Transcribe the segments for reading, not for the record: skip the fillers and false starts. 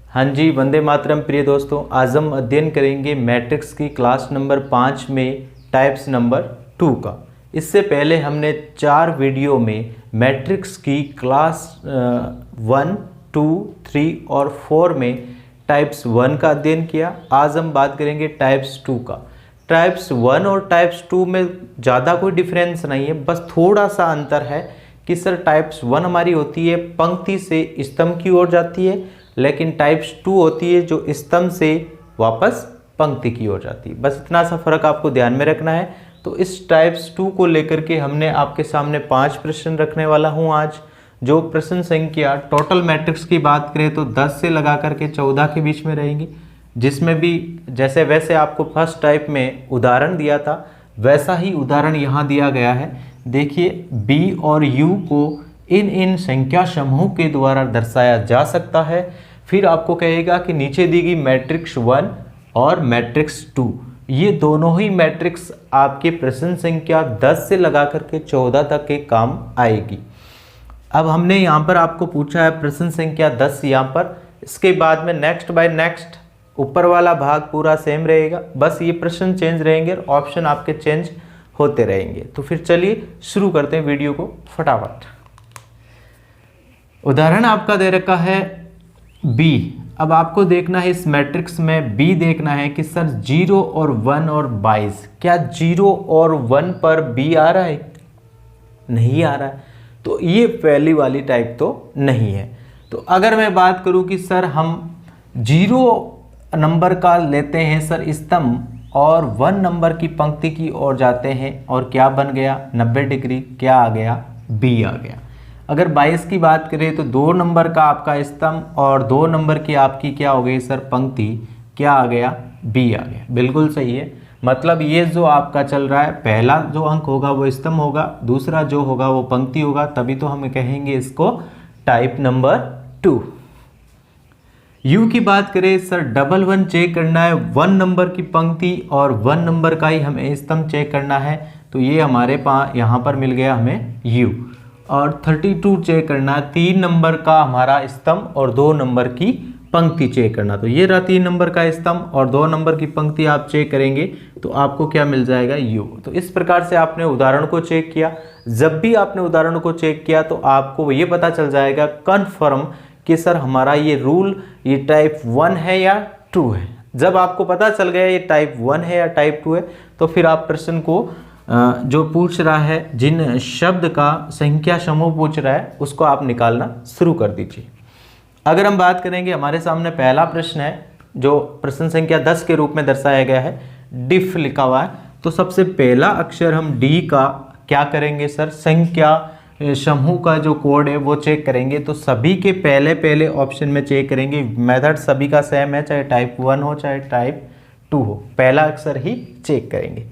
हाँ जी, वंदे मातरम प्रिय दोस्तों। आज हम अध्ययन करेंगे मैट्रिक्स की क्लास नंबर 5 में टाइप्स नंबर 2 का। इससे पहले हमने 4 वीडियो में मैट्रिक्स की क्लास 1, 2, 3 और 4 में टाइप्स 1 का अध्ययन किया। आज हम बात करेंगे टाइप्स 2 का। टाइप्स 1 और टाइप्स 2 में ज़्यादा कोई डिफरेंस नहीं है, बस थोड़ा सा अंतर है कि सर टाइप्स 1 हमारी होती है पंक्ति से स्तंभ की ओर जाती है, लेकिन टाइप्स 2 होती है जो स्तंभ से वापस पंक्ति की ओर जाती है। बस इतना सा फर्क आपको ध्यान में रखना है। तो इस टाइप्स 2 को लेकर के हमने आपके सामने 5 प्रश्न रखने वाला हूं आज। जो प्रश्न संख्या टोटल मैट्रिक्स की बात करें तो 10 से लगा करके 14 के बीच में रहेंगी, जिसमें भी जैसे वैसे आपको फर्स्ट टाइप में उदाहरण दिया था वैसा ही उदाहरण यहाँ दिया गया है। देखिए, बी और यू को इन संख्या समूह के द्वारा दर्शाया जा सकता है। फिर आपको कहेगा कि नीचे दी गई मैट्रिक्स 1 और मैट्रिक्स 2, ये दोनों ही मैट्रिक्स आपके प्रश्न संख्या 10 से लगा करके 14 तक के काम आएगी। अब हमने यहाँ पर आपको पूछा है प्रश्न संख्या 10 यहाँ पर, इसके बाद में नेक्स्ट बाय नेक्स्ट ऊपर वाला भाग पूरा सेम रहेगा, बस ये प्रश्न चेंज रहेंगे और ऑप्शन आपके चेंज होते रहेंगे। तो फिर चलिए शुरू करते हैं वीडियो को फटाफट। उदाहरण आपका दे रखा है बी। अब आपको देखना है इस मैट्रिक्स में बी देखना है कि सर 0 और 1 और 22, क्या 0 और 1 पर बी आ रहा है? नहीं आ रहा है, तो ये पहली वाली टाइप तो नहीं है। तो अगर मैं बात करूं कि सर हम 0 नंबर का लेते हैं सर स्तंभ और 1 नंबर की पंक्ति की ओर जाते हैं और क्या बन गया 90 डिग्री, क्या आ गया? बी आ गया। अगर 22 की बात करें तो 2 नंबर का आपका स्तंभ और 2 नंबर की आपकी क्या हो गई सर पंक्ति, क्या आ गया? बी आ गया। बिल्कुल सही है। मतलब ये जो आपका चल रहा है, पहला जो अंक होगा वो स्तंभ होगा, दूसरा जो होगा वो पंक्ति होगा, तभी तो हम कहेंगे इसको टाइप नंबर 2। यू की बात करें सर 11 चेक करना है, 1 नंबर की पंक्ति और 1 नंबर का ही हमें स्तंभ चेक करना है, तो ये हमारे पास यहाँ पर मिल गया हमें यू। और 32 चेक करना है, 3 नंबर का हमारा स्तंभ और 2 नंबर की पंक्ति चेक करना, तो ये रहा 3 नंबर का स्तंभ और 2 नंबर की पंक्ति आप चेक करेंगे तो आपको क्या मिल जाएगा? यू। तो इस प्रकार से आपने उदाहरण को चेक किया। जब भी आपने उदाहरण को चेक किया तो आपको ये पता चल जाएगा कन्फर्म कि सर हमारा ये रूल ये टाइप 1 है या 2 है। जब आपको पता चल गया ये टाइप 1 है या टाइप 2 है, तो फिर आप प्रश्न को जो पूछ रहा है, जिन शब्द का संख्या समूह पूछ रहा है, उसको आप निकालना शुरू कर दीजिए। अगर हम बात करेंगे, हमारे सामने पहला प्रश्न है जो प्रश्न संख्या 10 के रूप में दर्शाया गया है, डिफ लिखा हुआ है। तो सबसे पहला अक्षर हम डी का क्या करेंगे सर? संख्या समूह का जो कोड है वो चेक करेंगे। तो सभी के पहले ऑप्शन में चेक करेंगे। मेथड सभी का सेम है, चाहे टाइप 1 हो चाहे टाइप 2 हो, पहला अक्षर ही चेक करेंगे।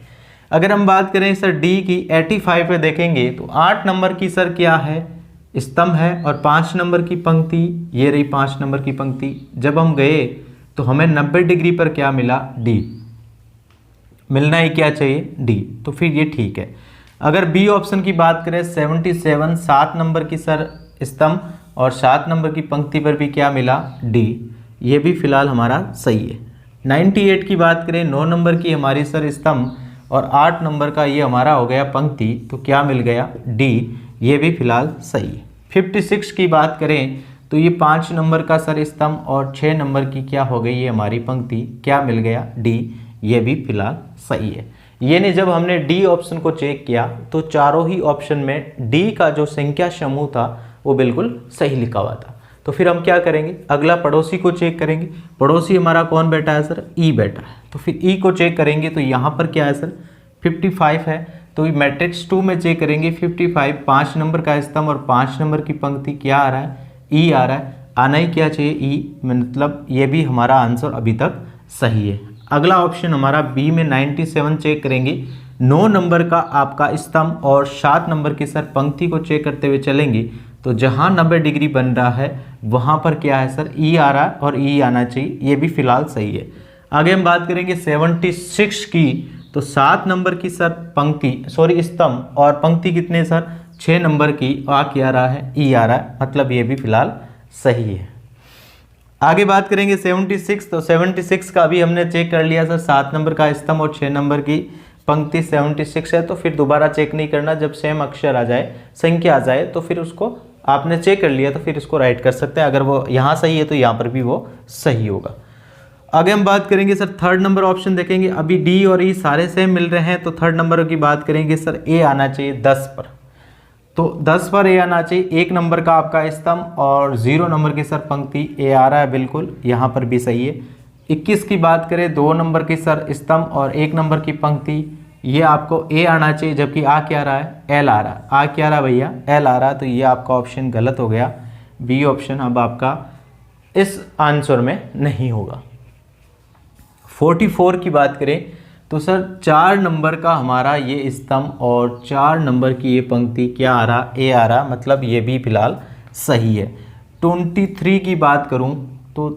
अगर हम बात करें सर डी की 85 पे देखेंगे तो 8 नंबर की सर क्या है? स्तंभ है और 5 नंबर की पंक्ति, ये रही 5 नंबर की पंक्ति। जब हम गए तो हमें 90 डिग्री पर क्या मिला? डी। मिलना ही क्या चाहिए? डी। तो फिर ये ठीक है। अगर बी ऑप्शन की बात करें 77, 7 नंबर की सर स्तंभ और 7 नंबर की पंक्ति पर भी क्या मिला? डी। ये भी फिलहाल हमारा सही है। 98 की बात करें 9 नंबर की हमारी सर स्तंभ और 8 नंबर का ये हमारा हो गया पंक्ति, तो क्या मिल गया? डी। ये भी फिलहाल सही है। 56 की बात करें तो ये 5 नंबर का सर स्तंभ और 6 नंबर की क्या हो गई ये हमारी पंक्ति, क्या मिल गया? डी। ये भी फिलहाल सही है। ये नहीं, जब हमने डी ऑप्शन को चेक किया तो चारों ही ऑप्शन में डी का जो संख्या समूह था वो बिल्कुल सही लिखा हुआ था। तो फिर हम क्या करेंगे? अगला पड़ोसी को चेक करेंगे। पड़ोसी हमारा कौन बैठा है सर? ई बैठा है। तो फिर ई को चेक करेंगे तो यहाँ पर क्या है सर? 55 है। तो मैट्रिक्स 2 में चेक करेंगे 55, 5 नंबर का स्तंभ और 5 नंबर की पंक्ति, क्या आ रहा है? ई आ रहा है। आना ही क्या चाहिए? ई। मतलब ये भी हमारा आंसर अभी तक सही है। अगला ऑप्शन हमारा बी में 97 चेक करेंगे। 9 नंबर का आपका स्तंभ और 7 नंबर की सर पंक्ति को चेक करते हुए चलेंगे तो जहाँ 90 डिग्री बन रहा है वहाँ पर क्या है सर? ई आ रहा है और ई आना चाहिए। ये भी फिलहाल सही है। आगे हम बात करेंगे 76 की, तो 7 नंबर की सर पंक्ति स्तंभ और पंक्ति कितने सर? 6 नंबर की, आ क्या आ रहा है? ई आ रहा है। मतलब ये भी फिलहाल सही है। आगे बात करेंगे 76। तो 76 का अभी हमने चेक कर लिया सर, 7 नंबर का स्तंभ और 6 नंबर की पंक्ति 76 है, तो फिर दोबारा चेक नहीं करना। जब सेम अक्षर आ जाए, संख्या आ जाए, तो फिर उसको आपने चेक कर लिया तो फिर इसको राइट कर सकते हैं। अगर वो यहाँ सही है तो यहाँ पर भी वो सही होगा। आगे हम बात करेंगे सर, थर्ड नंबर ऑप्शन देखेंगे। अभी डी और ई सारे सेम मिल रहे हैं, तो थर्ड नंबर की बात करेंगे सर, ए आना चाहिए 10 पर। तो 10 पर ए आना चाहिए। 1 नंबर का आपका स्तंभ और 0 नंबर की सर पंक्ति, ए आ रहा है बिल्कुल, यहाँ पर भी सही है। 21 की बात करें, 2 नंबर की सर स्तंभ और 1 नंबर की पंक्ति, ये आपको ए आना चाहिए, जबकि आ क्या रहा है, एल आ रहा है। आ क्या रहा है भैया, एल आ रहा है, तो ये आपका ऑप्शन गलत हो गया। बी ऑप्शन अब आपका इस आंसर में नहीं होगा। 44 की बात करें तो सर 4 नंबर का हमारा ये स्तंभ और 4 नंबर की ये पंक्ति क्या आ रहा, ए आ रहा, मतलब ये भी फिलहाल सही है। 23 की बात करूं तो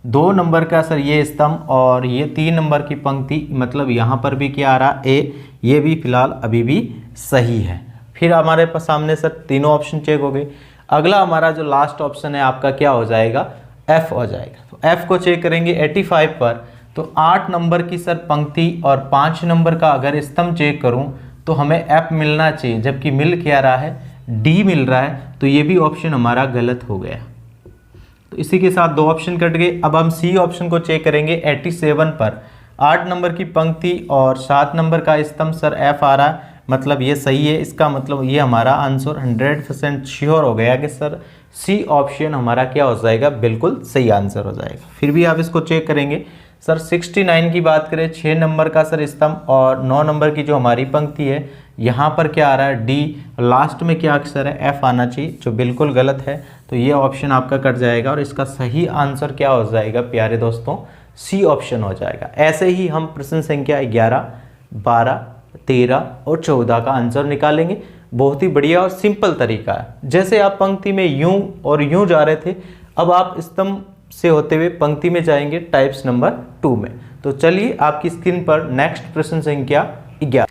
2 नंबर का सर ये स्तंभ और ये 3 नंबर की पंक्ति, मतलब यहाँ पर भी क्या आ रहा, ए, ये भी फिलहाल अभी भी सही है। फिर हमारे पास सामने सर तीनों ऑप्शन चेक हो गए। अगला हमारा जो लास्ट ऑप्शन है आपका क्या हो जाएगा, एफ हो जाएगा। तो एफ को चेक करेंगे 85 पर। तो 8 नंबर की सर पंक्ति और 5 नंबर का अगर स्तंभ चेक करूं तो हमें एफ मिलना चाहिए, जबकि मिल क्या रहा है, डी मिल रहा है, तो ये भी ऑप्शन हमारा गलत हो गया। तो इसी के साथ 2 ऑप्शन कट गए। अब हम सी ऑप्शन को चेक करेंगे 87 पर। 8 नंबर की पंक्ति और 7 नंबर का स्तंभ सर एफ आ रहा है, मतलब ये सही है। इसका मतलब ये हमारा आंसर 100% श्योर हो गया कि सर सी ऑप्शन हमारा क्या हो जाएगा, बिल्कुल सही आंसर हो जाएगा। फिर भी आप इसको चेक करेंगे सर। 69 की बात करें, 6 नंबर का सर स्तंभ और 9 नंबर की जो हमारी पंक्ति है, यहाँ पर क्या आ रहा है, डी, लास्ट में क्या अक्षर है, एफ आना चाहिए, जो बिल्कुल गलत है। तो ये ऑप्शन आपका कट जाएगा और इसका सही आंसर क्या हो जाएगा प्यारे दोस्तों, सी ऑप्शन हो जाएगा। ऐसे ही हम प्रश्न संख्या 11, 12, 13 और 14 का आंसर निकालेंगे। बहुत ही बढ़िया और सिंपल तरीका है। जैसे आप पंक्ति में यूं और यूं जा रहे थे, अब आप स्तंभ से होते हुए पंक्ति में जाएंगे टाइप्स नंबर 2 में। तो चलिए आपकी स्क्रीन पर नेक्स्ट प्रश्न संख्या 11।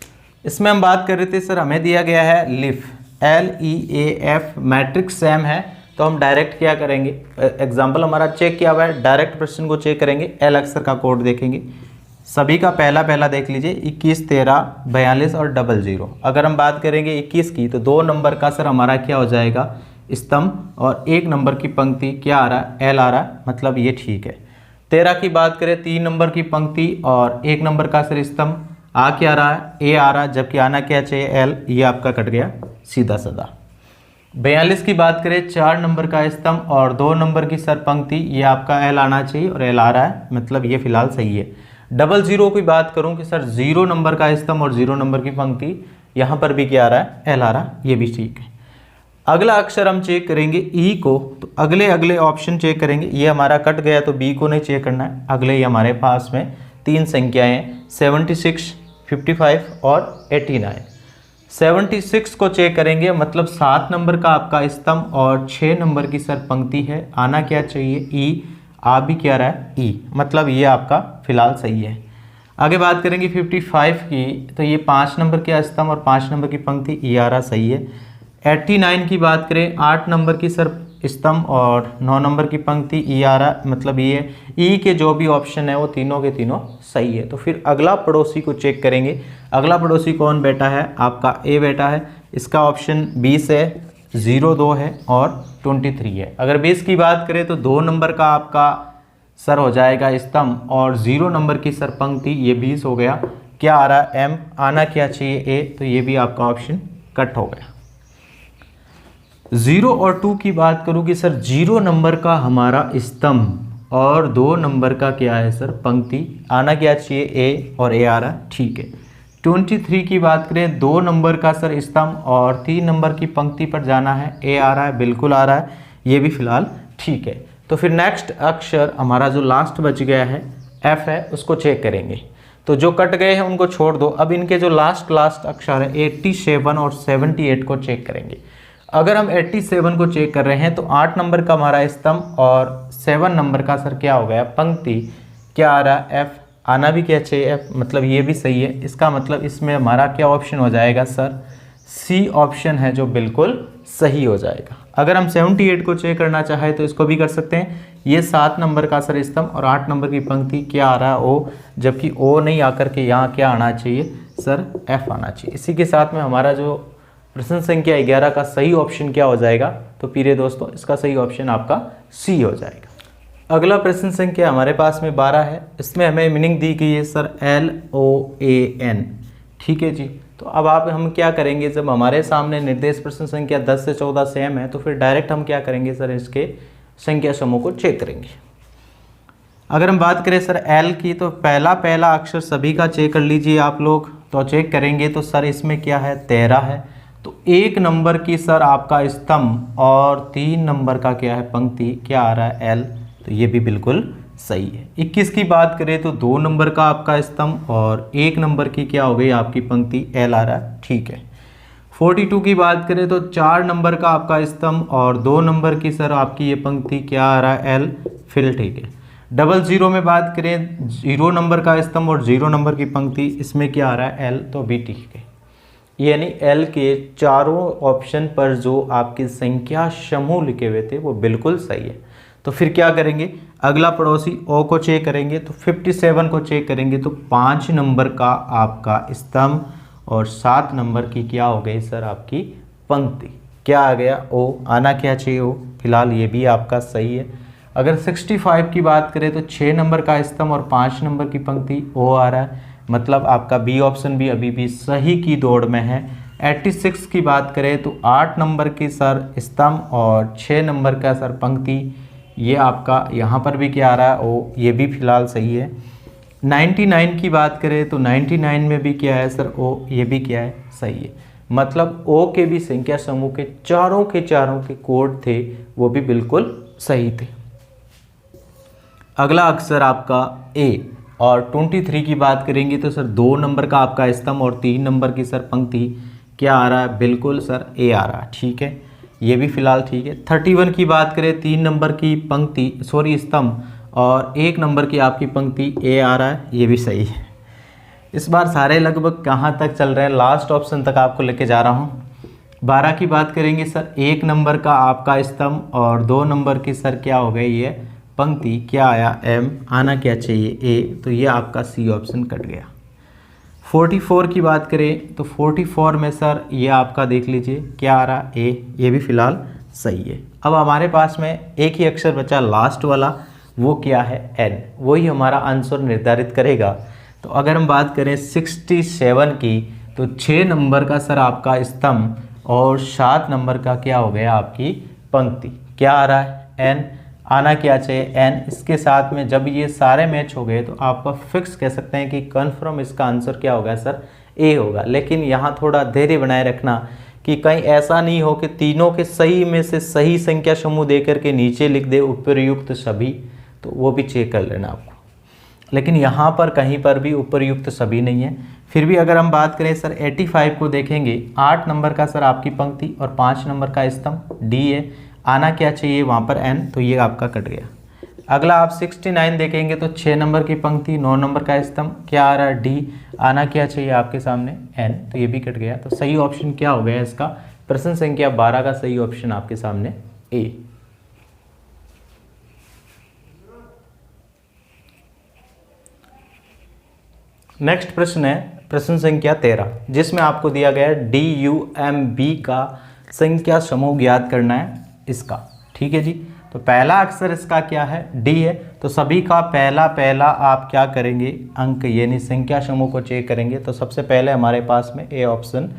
इसमें हम बात कर रहे थे सर, हमें दिया गया है लिफ, LEAF, मैट्रिक्स सेम है, तो हम डायरेक्ट क्या करेंगे, एग्जाम्पल हमारा चेक किया हुआ है, डायरेक्ट प्रश्न को चेक करेंगे। एल अक्षर का कोड देखेंगे, सभी का पहला देखिए 21, 13, 42 और 00। अगर हम बात करेंगे 21 की, तो 2 नंबर का सर हमारा क्या हो जाएगा, स्तंभ और 1 नंबर की पंक्ति क्या आ रहा है, एल आ रहा है, मतलब ये ठीक है। 13 की बात करें, 3 नंबर की पंक्ति और 1 नंबर का सर स्तंभ, आ क्या आ रहा है, ए आ रहा है, जबकि आना क्या चाहिए, एल, ये आपका कट गया सीधा साधा। 42 की बात करें, 4 नंबर का स्तंभ और 2 नंबर की सर पंक्ति, ये आपका एल आना चाहिए और एल आ रहा है, मतलब ये फिलहाल सही है। 00 की बात करूं कि सर 0 नंबर का स्तंभ और 0 नंबर की पंक्ति, यहाँ पर भी क्या आ रहा है, एल आ रहा है, ये भी ठीक है। अगला अक्षर हम चेक करेंगे ई को, तो अगले ऑप्शन चेक करेंगे। ये हमारा कट गया तो बी को नहीं चेक करना है। अगले ही हमारे पास में 3 संख्याएं 76, 55 और 89। 76 को चेक करेंगे, मतलब 7 नंबर का आपका स्तंभ और 6 नंबर की सर पंक्ति है, आना क्या चाहिए, ई, आ भी क्या रहा है, ई, मतलब ये आपका फिलहाल सही है। आगे बात करेंगे 55 की, तो ये 5 नंबर के स्तंभ और 5 नंबर की पंक्ति, ई आ रहा सही है। 89 की बात करें, 8 नंबर की सर स्तंभ और 9 नंबर की पंक्ति, ई आ रहा, मतलब ये ई के जो भी ऑप्शन है वो तीनों के तीनों सही है। तो फिर अगला पड़ोसी को चेक करेंगे। अगला पड़ोसी कौन बैठा है, आपका ए बैठा है, इसका ऑप्शन 20 है, 02 है और 23 है। अगर 20 की बात करें तो 2 नंबर का आपका सर हो जाएगा स्तंभ और 0 नंबर की सर पंक्ति, ये 20 हो गया। क्या आ रहा है, एम, आना क्या चाहिए, ए, तो ये भी आपका ऑप्शन कट हो गया। 0 और 2 की बात करूँ कि सर 0 नंबर का हमारा स्तंभ और 2 नंबर का क्या है सर पंक्ति, आना क्या चाहिए, ए, और ए आ रहा है, ठीक है। 23 की बात करें, 2 नंबर का सर स्तंभ और 3 नंबर की पंक्ति पर जाना है, ए आ रहा है, बिल्कुल आ रहा है, ये भी फिलहाल ठीक है। तो फिर नेक्स्ट अक्षर हमारा जो लास्ट बच गया है, एफ है, उसको चेक करेंगे। तो जो कट गए हैं उनको छोड़ दो। अब इनके जो लास्ट अक्षर है 87 और 78 को चेक करेंगे। अगर हम 87 को चेक कर रहे हैं तो 8 नंबर का हमारा स्तंभ और 7 नंबर का सर क्या हो गया, पंक्ति, क्या आ रहा है, एफ, आना भी क्या चाहिए, एफ, मतलब ये भी सही है। इसका मतलब इसमें हमारा क्या ऑप्शन हो जाएगा सर, सी ऑप्शन है, जो बिल्कुल सही हो जाएगा। अगर हम 78 को चेक करना चाहें तो इसको भी कर सकते हैं। ये 7 नंबर का सर स्तंभ और 8 नंबर की पंक्ति क्या आ रहा है ओ, जबकि ओ नहीं आकर के यहाँ क्या आना चाहिए सर एफ आना चाहिए। इसी के साथ में हमारा जो प्रश्न संख्या 11 का सही ऑप्शन क्या हो जाएगा, तो प्रिय दोस्तों इसका सही ऑप्शन आपका सी हो जाएगा। अगला प्रश्न संख्या हमारे पास में 12 है। इसमें हमें मीनिंग दी गई है सर LOAN, ठीक है जी। तो अब हम क्या करेंगे, जब हमारे सामने निर्देश प्रश्न संख्या 10 से 14 सेम है तो फिर डायरेक्ट हम क्या करेंगे सर, इसके संख्या समूह को चेक करेंगे। अगर हम बात करें सर एल की, तो पहला अक्षर सभी का चेक कर लीजिए आप लोग। तो चेक करेंगे तो सर इसमें क्या है 13 है। तो 1 नंबर की सर आपका स्तंभ और 3 नंबर का क्या है पंक्ति क्या आ रहा है एल, तो ये भी बिल्कुल सही है। 21 की बात करें तो 2 नंबर का आपका स्तंभ और 1 नंबर की क्या हो गई आपकी पंक्ति एल आ रहा है, ठीक है। 42 की बात करें तो 4 नंबर का आपका स्तंभ और 2 नंबर की सर आपकी ये पंक्ति क्या आ रहा है एल, फिर ठीक है। 00 में बात करें 0 नंबर का स्तंभ और 0 नंबर की पंक्ति, इसमें क्या आ रहा है एल, तो भी ठीक है। यानी एल के चारों ऑप्शन पर जो आपकी संख्या समूह लिखे हुए थे वो बिल्कुल सही है। तो फिर क्या करेंगे, अगला पड़ोसी ओ को चेक करेंगे। तो 57 को चेक करेंगे तो 5 नंबर का आपका स्तंभ और 7 नंबर की क्या हो गई सर आपकी पंक्ति, क्या आ गया ओ, आना क्या चाहिए ओ, फिलहाल ये भी आपका सही है। अगर 65 की बात करें तो 6 नंबर का स्तंभ और 5 नंबर की पंक्ति ओ आ रहा है, मतलब आपका बी ऑप्शन भी अभी भी सही की दौड़ में है। 86 की बात करें तो 8 नंबर की सर स्तंभ और 6 नंबर का सर पंक्ति, ये आपका यहाँ पर भी क्या आ रहा है ओ, ये भी फिलहाल सही है। 99 की बात करें तो 99 में भी क्या है सर ओ, ये भी क्या है सही है। मतलब ओ के भी संख्या समूह के चारों के कोड थे वो भी बिल्कुल सही थे। अगला अक्षर आपका ए और 23 की बात करेंगे तो सर 2 नंबर का आपका स्तंभ और 3 नंबर की सर पंक्ति क्या आ रहा है, बिल्कुल सर ए आ रहा है, ठीक है, ये भी फिलहाल ठीक है। 31 की बात करें 3 नंबर की पंक्ति स्तंभ और 1 नंबर की आपकी पंक्ति ए आ रहा है, ये भी सही है। इस बार सारे लगभग कहाँ तक चल रहे हैं, लास्ट ऑप्शन तक आपको लेके जा रहा हूँ। 12 की बात करेंगे सर 1 नंबर का आपका स्तंभ और 2 नंबर की सर क्या हो गई ये पंक्ति, क्या आया एम, आना क्या चाहिए ए, तो ये आपका सी ऑप्शन कट गया। 44 की बात करें तो 44 में सर ये आपका देख लीजिए क्या आ रहा ए, ये भी फिलहाल सही है। अब हमारे पास में एक ही अक्षर बचा लास्ट वाला, वो क्या है एन, वही हमारा आंसर निर्धारित करेगा। तो अगर हम बात करें 67 की तो 6 नंबर का सर आपका स्तंभ और 7 नंबर का क्या हो गया आपकी पंक्ति, क्या आ रहा है एन, आना क्या चाहिए एन। इसके साथ में जब ये सारे मैच हो गए तो आपका फिक्स कह सकते हैं कि कन्फर्म इसका आंसर क्या होगा सर ए होगा। लेकिन यहाँ थोड़ा धैर्य बनाए रखना कि कहीं ऐसा नहीं हो कि तीनों के सही में से सही संख्या समूह दे करके नीचे लिख दे उपरयुक्त सभी, तो वो भी चेक कर लेना आपको। लेकिन यहाँ पर कहीं पर भी उपरयुक्त सभी नहीं है। फिर भी अगर हम बात करें सर 85 को देखेंगे, 8 नंबर का सर आपकी पंक्ति और 5 नंबर का स्तंभ डी है, आना क्या चाहिए वहाँ पर एन, तो ये आपका कट गया। अगला आप 69 देखेंगे तो 6 नंबर की पंक्ति 9 नंबर का स्तंभ, क्या आ रहा है डी, आना क्या चाहिए आपके सामने एन, तो ये भी कट गया। तो सही ऑप्शन क्या हो गया इसका, प्रश्न संख्या 12 का सही ऑप्शन आपके सामने ए। नेक्स्ट प्रश्न है प्रश्न संख्या 13, जिसमें आपको दिया गया है DUMB का संख्या समूह ज्ञात करना है इसका, ठीक है जी। तो पहला अक्षर इसका क्या है डी है, तो सभी का पहला आप क्या करेंगे अंक यानी संख्या समूह को चेक करेंगे। तो सबसे पहले हमारे पास में ए ऑप्शन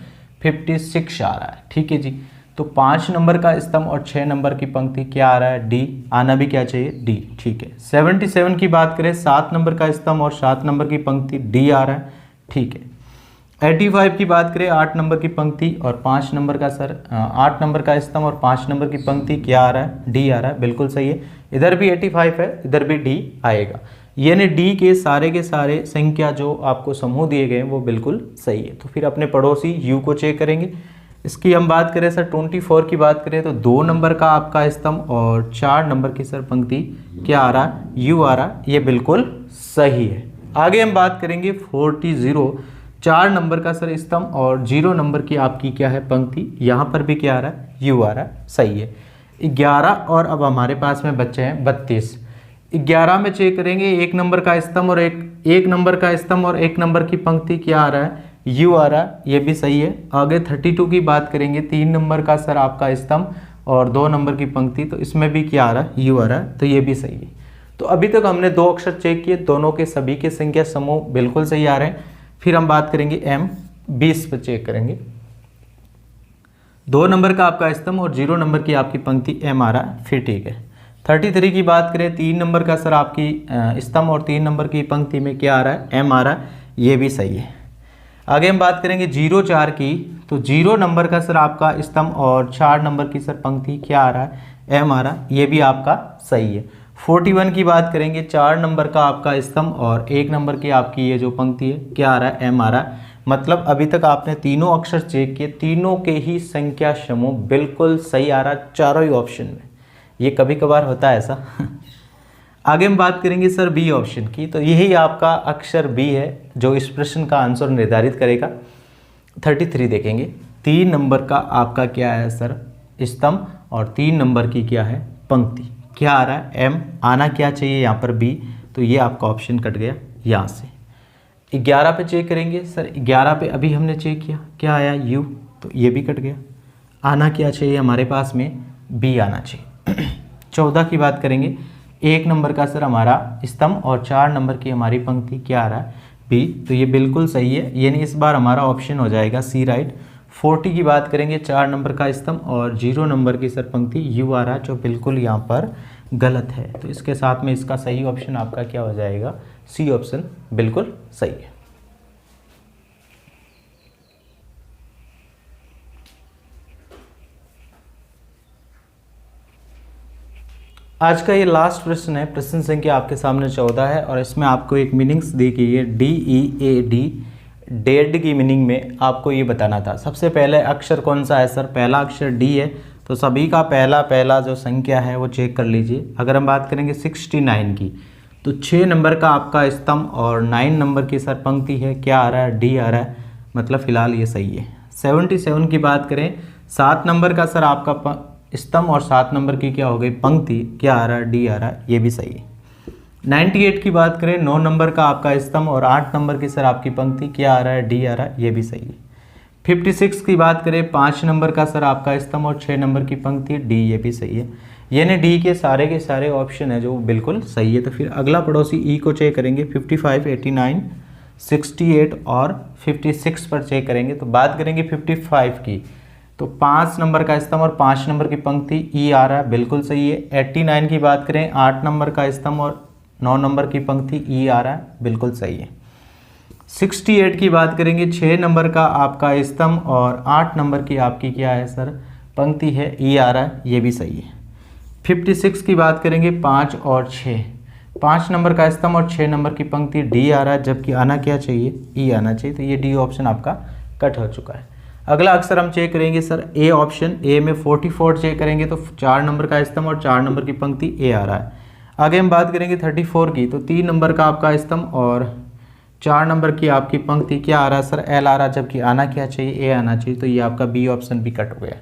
56 आ रहा है, ठीक है जी। तो 5 नंबर का स्तंभ और 6 नंबर की पंक्ति क्या आ रहा है डी, आना भी क्या चाहिए डी, ठीक है। 77 की बात करें 7 नंबर का स्तंभ और 7 नंबर की पंक्ति डी आ रहा है, ठीक है। 85 की बात करें 8 नंबर की पंक्ति और 5 नंबर का सर 8 नंबर का स्तंभ और 5 नंबर की पंक्ति क्या आ रहा है डी आ रहा है, बिल्कुल सही है। इधर भी 85 है, इधर भी डी आएगा, यानी डी के सारे संख्या जो आपको समूह दिए गए हैं वो बिल्कुल सही है। तो फिर अपने पड़ोसी यू को चेक करेंगे। इसकी हम बात करें सर 24 की बात करें तो 2 नंबर का आपका स्तंभ और 4 नंबर की सर पंक्ति क्या आ रहा है यू आ रहा है, ये बिल्कुल सही है। आगे हम बात करेंगे 40 4 नंबर का सर स्तंभ और 0 नंबर की आपकी क्या है पंक्ति, यहाँ पर भी क्या आ रहा है, यू आ रहा है, सही है। 11 और अब हमारे पास में बच्चे हैं 32। 11 में चेक करेंगे 1 नंबर का स्तंभ और एक नंबर का स्तंभ और 1 नंबर की पंक्ति क्या आ रहा है, यू आ रहा है, ये भी सही है। आगे 32 की बात करेंगे, 3 नंबर का सर आपका स्तंभ और 2 नंबर की पंक्ति, तो इसमें भी क्या आ रहा है, यू आ रहा है, तो ये भी सही है। तो अभी तक हमने 2 अक्षर चेक किए, दोनों के सभी के संख्या समूह बिल्कुल सही आ रहे हैं। फिर हम बात करेंगे एम 20 पर चेक करेंगे। 2 नंबर का आपका स्तंभ और 0 नंबर की आपकी पंक्ति एम आ रहा है, फिर ठीक है। 33 की बात करें, 3 नंबर का सर आपकी स्तंभ और 3 नंबर की पंक्ति में क्या आ रहा है, एम आ रहा है, ये भी सही है। आगे हम बात करेंगे 04 की, तो 0 नंबर का सर आपका स्तंभ और 4 नंबर की सर पंक्ति क्या आ रहा है, एम आ रहा है, ये भी आपका सही है। 41 की बात करेंगे, 4 नंबर का आपका स्तंभ और 1 नंबर की आपकी ये जो पंक्ति है क्या आ रहा है, एम आ रहा है। मतलब अभी तक आपने तीनों अक्षर चेक किए, तीनों के ही संख्या समूह बिल्कुल सही आ रहा है चारों ही ऑप्शन में। ये कभी कभार होता है ऐसा। आगे हम बात करेंगे सर बी ऑप्शन की, तो यही आपका अक्षर बी है जो इस प्रश्न का आंसर निर्धारित करेगा। 33 देखेंगे, 3 नंबर का आपका क्या है सर स्तंभ और 3 नंबर की क्या है पंक्ति, क्या आ रहा है, एम आना क्या चाहिए यहाँ पर बी, तो ये आपका ऑप्शन कट गया यहाँ से। 11 पे चेक करेंगे सर, 11 पे अभी हमने चेक किया क्या आया, यू, तो ये भी कट गया। आना क्या चाहिए हमारे पास में, बी आना चाहिए। 14 की बात करेंगे, 1 नंबर का सर हमारा स्तंभ और 4 नंबर की हमारी पंक्ति क्या आ रहा है, बी, तो ये बिल्कुल सही है, यानी इस बार हमारा ऑप्शन हो जाएगा सी राइट। 40 की बात करेंगे, 4 नंबर का स्तंभ और 0 नंबर की सर पंक्ति यू आ रहा है, जो बिल्कुल यहाँ पर गलत है, तो इसके साथ में इसका सही ऑप्शन आपका क्या हो जाएगा, सी ऑप्शन बिल्कुल सही है। आज का ये लास्ट प्रश्न है, प्रश्न संख्या आपके सामने 14 है और इसमें आपको एक मीनिंग्स दी गई है, DEAD, डेड की मीनिंग में आपको ये बताना था। सबसे पहले अक्षर कौन सा है सर, पहला अक्षर डी है, तो सभी का पहला जो संख्या है वो चेक कर लीजिए। अगर हम बात करेंगे 69 की, तो 6 नंबर का आपका स्तंभ और 9 नंबर की सर पंक्ति है, क्या आ रहा है, डी आ रहा है, मतलब फिलहाल ये सही है। 77 की बात करें, 7 नंबर का सर आपका स्तंभ और 7 नंबर की क्या हो गई पंक्ति, क्या आ रहा है, डी आ रहा है, ये भी सही है। 98 की बात करें, 9 नंबर का आपका स्तंभ और 8 नंबर की सर आपकी पंक्ति क्या आ रहा है, डी आ रहा है, ये भी सही है। 56 की बात करें, 5 नंबर का सर आपका स्तंभ और 6 नंबर की पंक्ति, डी, ये भी सही है। यानी डी के सारे ऑप्शन है जो बिल्कुल सही है। तो फिर अगला पड़ोसी ई को चेक करेंगे, 55, 89, 68 और 56 पर चेक करेंगे। तो बात करेंगे 55 की, तो 5 नंबर का स्तंभ और 5 नंबर की पंक्ति ई आ रहा है, बिल्कुल सही है। 89 की बात करें, 8 नंबर का स्तंभ और 9 नंबर की पंक्ति ई आ रहा है, बिल्कुल सही है। 68 की बात करेंगे, 6 नंबर का आपका स्तंभ और 8 नंबर की आपकी क्या है सर पंक्ति है, ई आ रहा है, ये भी सही है। 56 की बात करेंगे, 5 और 6, 5 नंबर का स्तंभ और 6 नंबर की पंक्ति डी आ रहा है, जबकि आना क्या चाहिए, ई आना चाहिए, तो ये डी ऑप्शन आपका कट हो चुका है। अगला अक्षर हम चेक करेंगे सर ए ऑप्शन, ए में 44 चेक करेंगे तो 4 नंबर का स्तंभ और 4 नंबर की पंक्ति ए आ रहा है। आगे हम बात करेंगे 34 की, तो 3 नंबर का आपका स्तंभ और 4 नंबर की आपकी पंक्ति क्या आ रहा है सर, एल आ रहा है, जबकि आना क्या चाहिए, ए आना चाहिए, तो ये आपका बी ऑप्शन भी कट हो गया।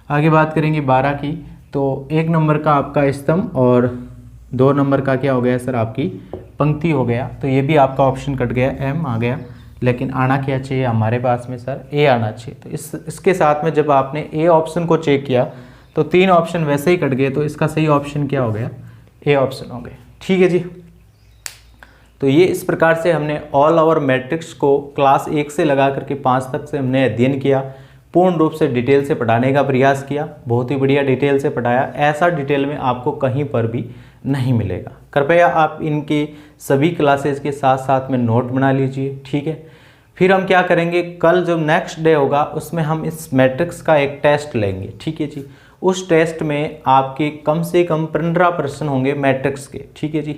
आगे बात करेंगे 12 की, तो 1 नंबर का आपका स्तंभ और 2 नंबर का क्या हो गया सर आपकी पंक्ति हो गया, तो ये भी आपका ऑप्शन कट गया, एम आ गया, लेकिन आना क्या चाहिए हमारे पास में सर, ए आना चाहिए। तो इसके साथ में जब आपने ए ऑप्शन को चेक किया तो 3 ऑप्शन वैसे ही कट गए, तो इसका सही ऑप्शन क्या हो गया, ए ऑप्शन हो गया। ठीक है जी, तो ये इस प्रकार से हमने ऑल ओवर मैट्रिक्स को क्लास 1 से लगा करके 5 तक से हमने अध्ययन किया, पूर्ण रूप से डिटेल से पढ़ाने का प्रयास किया, बहुत ही बढ़िया डिटेल से पढ़ाया। ऐसा डिटेल में आपको कहीं पर भी नहीं मिलेगा। कृपया आप इनकी सभी क्लासेस के साथ साथ में नोट बना लीजिए, ठीक है। फिर हम क्या करेंगे, कल जो नेक्स्ट डे होगा उसमें हम इस मैट्रिक्स का एक टेस्ट लेंगे, ठीक है जी। उस टेस्ट में आपके कम से कम 15 प्रश्न होंगे मैट्रिक्स के, ठीक है जी।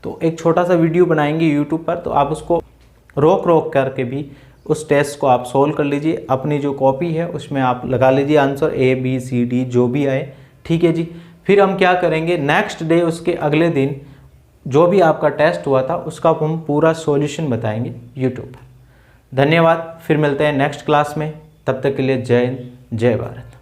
तो एक छोटा सा वीडियो बनाएंगे यूट्यूब पर, तो आप उसको रोक करके भी उस टेस्ट को आप सोल्व कर लीजिए। अपनी जो कॉपी है उसमें आप लगा लीजिए answer A B C D जो भी आए, ठीक है जी। फिर हम क्या करेंगे, नेक्स्ट डे उसके अगले दिन जो भी आपका टेस्ट हुआ था उसका हम पूरा सॉल्यूशन बताएंगे यूट्यूब पर। धन्यवाद, फिर मिलते हैं नेक्स्ट क्लास में। तब तक के लिए जय हिंद, जय भारत।